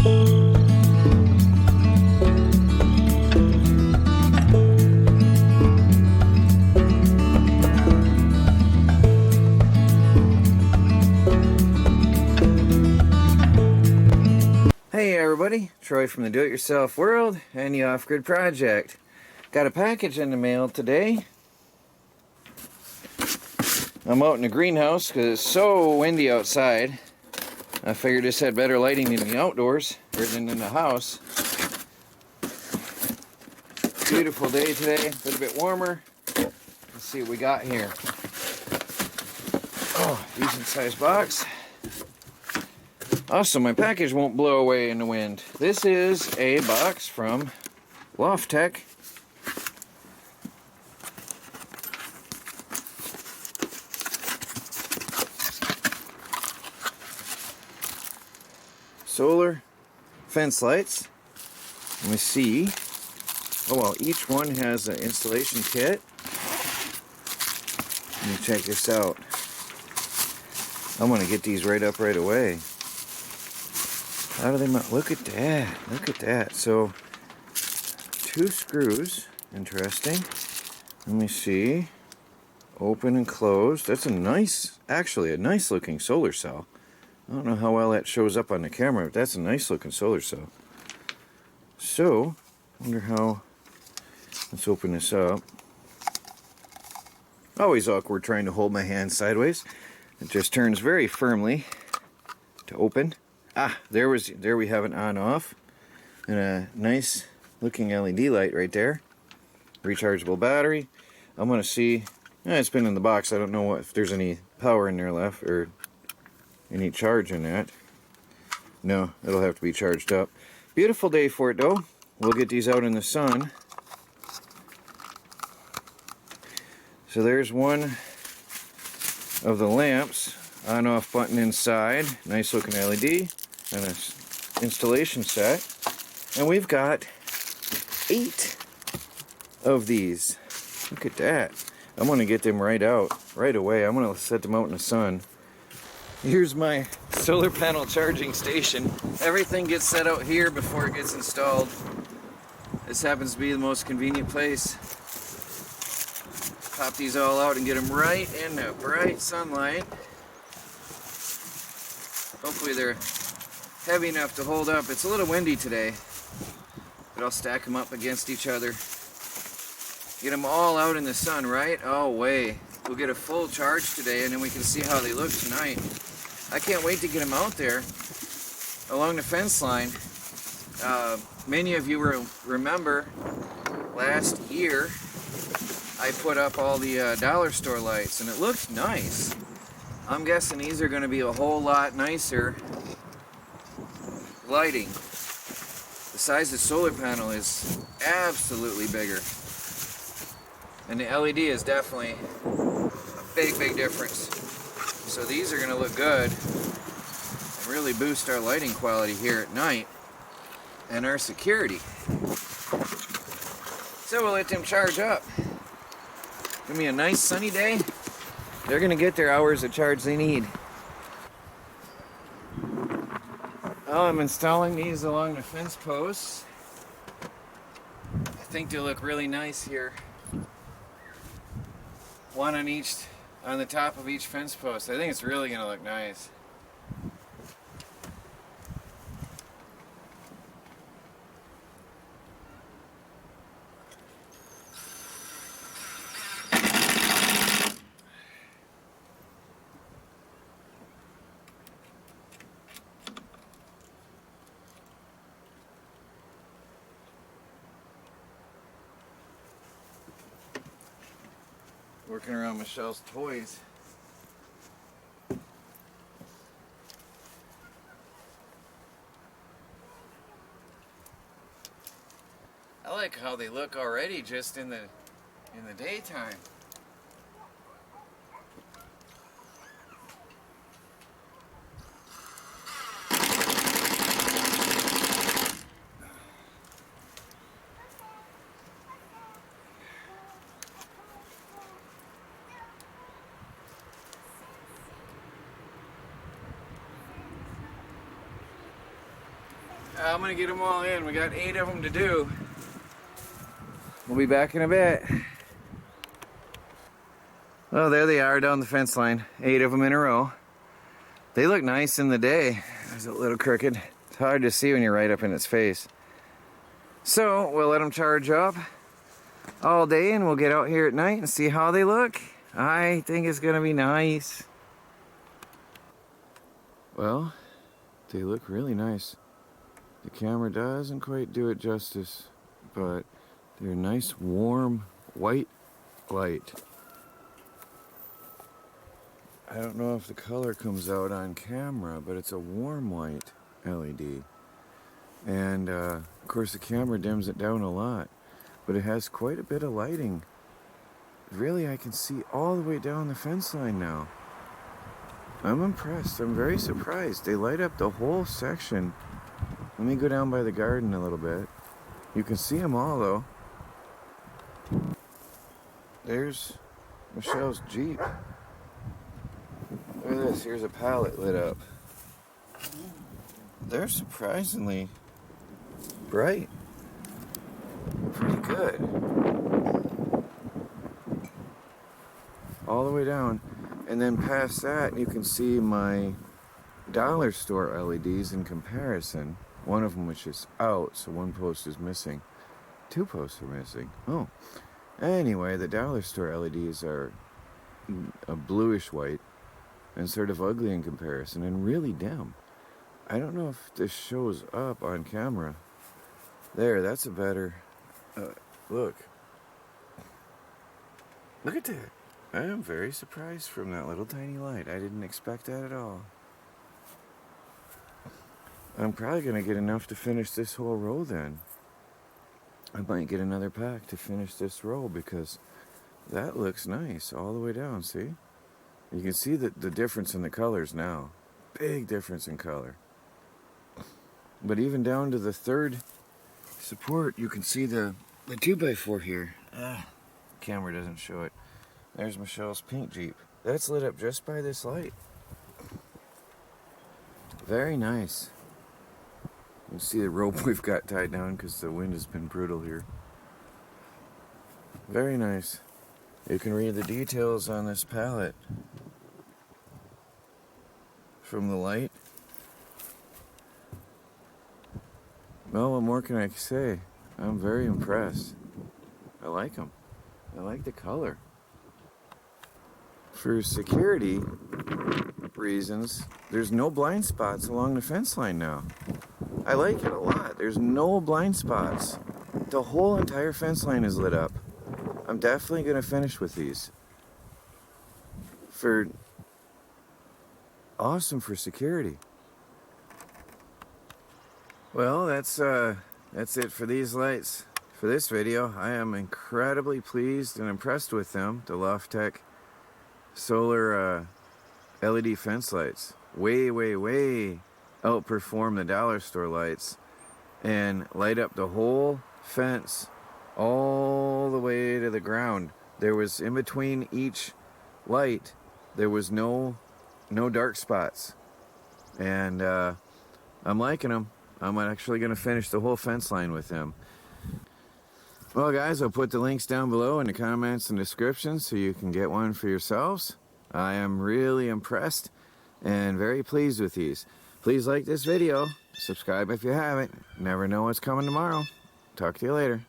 Hey everybody, Troy from the Do-It-Yourself World and the Off-Grid Project. Got a package in the mail today. I'm out in the greenhouse because it's so windy outside. I figured this had better lighting in the outdoors or than in the house. Beautiful day today, a little bit warmer. Let's see what we got here. Oh, decent sized box. Awesome, my package won't blow away in the wind. This is a box from Loftek. Solar fence lights. Let me see. Oh well, each one has an installation kit. Let me check this out. I'm gonna get these right up right away. How do they look at that? Look at that. So 2 screws. Interesting. Let me see. Open and closed. That's a nice, actually a nice looking solar cell. I don't know how well that shows up on the camera, but that's a nice looking solar cell. So, wonder how, let's open this up. Always awkward trying to hold my hand sideways. It just turns very firmly to open. Ah, there we have an on-off. And a nice looking LED light right there. Rechargeable battery. I'm gonna see, it's been in the box. I don't know if there's any power in there left or any charge in that. No, it'll have to be charged up. Beautiful day for it though. We'll get these out in the sun. So there's one of the lamps. On-off button inside. Nice looking LED. And an installation set. And we've got 8 of these. Look at that. I'm going to get them right away. I'm going to set them out in the sun. Here's my solar panel charging station. Everything gets set out here before it gets installed. This happens to be the most convenient place. Pop these all out and get them right in the bright sunlight. Hopefully they're heavy enough to hold up. It's a little windy today, but I'll stack them up against each other. Get them all out in the sun, right? Oh, way. We'll get a full charge today, and then we can see how they look tonight. I can't wait to get them out there along the fence line. Many of you will remember last year I put up all the dollar store lights, and it looked nice. I'm guessing these are going to be a whole lot nicer lighting. The size of the solar panel is absolutely bigger. And the LED is definitely a big difference. So these are going to look good and really boost our lighting quality here at night and our security. So we'll let them charge up. Give me a nice sunny day. They're going to get their hours of charge they need. Well, I'm installing these along the fence posts. I think they look really nice here. One on the top of each fence post. I think it's really going to look nice. Working around Michelle's toys. I like how they look already just in the daytime. I'm gonna get them all in. We got 8 of them to do. We'll be back in a bit. Well, there they are down the fence line. 8 of them in a row. They look nice in the day. It's a little crooked. It's hard to see when you're right up in its face. So we'll let them charge up all day and we'll get out here at night and see how they look. I think it's gonna be nice. Well, they look really nice. The camera doesn't quite do it justice, but they're nice warm white light. I don't know if the color comes out on camera, but it's a warm white LED. And of course the camera dims it down a lot, but it has quite a bit of lighting. Really, I can see all the way down the fence line now. I'm impressed. I'm very surprised. They light up the whole section. Let me go down by the garden a little bit. You can see them all though. There's Michelle's Jeep. Look at this. Here's a pallet lit up. They're surprisingly bright. Pretty good. All the way down. And then past that, you can see my dollar store LEDs in comparison. One of them which is out, so one post is missing. 2 posts are missing. Oh. Anyway, the dollar store LEDs are a bluish white and sort of ugly in comparison and really dim. I don't know if this shows up on camera. There, that's a better look. Look at that. I am very surprised from that little tiny light. I didn't expect that at all. I'm probably going to get enough to finish this whole row then. I might get another pack to finish this row because that looks nice all the way down, see? You can see the difference in the colors now. Big difference in color. But even down to the 3rd support, you can see the 2x4 here. Camera doesn't show it. There's Michelle's pink Jeep. That's lit up just by this light. Very nice. You can see the rope we've got tied down because the wind has been brutal here. Very nice. You can read the details on this pallet from the light. Well, what more can I say? I'm very impressed. I like them. I like the color. For security reasons, there's no blind spots along the fence line now. I like it a lot. There's no blind spots. The whole entire fence line is lit up. I'm definitely going to finish with these. Awesome for security. Well, that's it for these lights. For this video, I am incredibly pleased and impressed with them. The Loftek solar LED fence lights way outperform the dollar store lights and light up the whole fence all the way to the ground. There was in between each light, there was no dark spots, and I'm liking them. I'm actually going to finish the whole fence line with them. Well guys, I'll put the links down below in the comments and descriptions so you can get one for yourselves. I am really impressed and very pleased with these. Please like this video, subscribe if you haven't. Never know what's coming tomorrow. Talk to you later.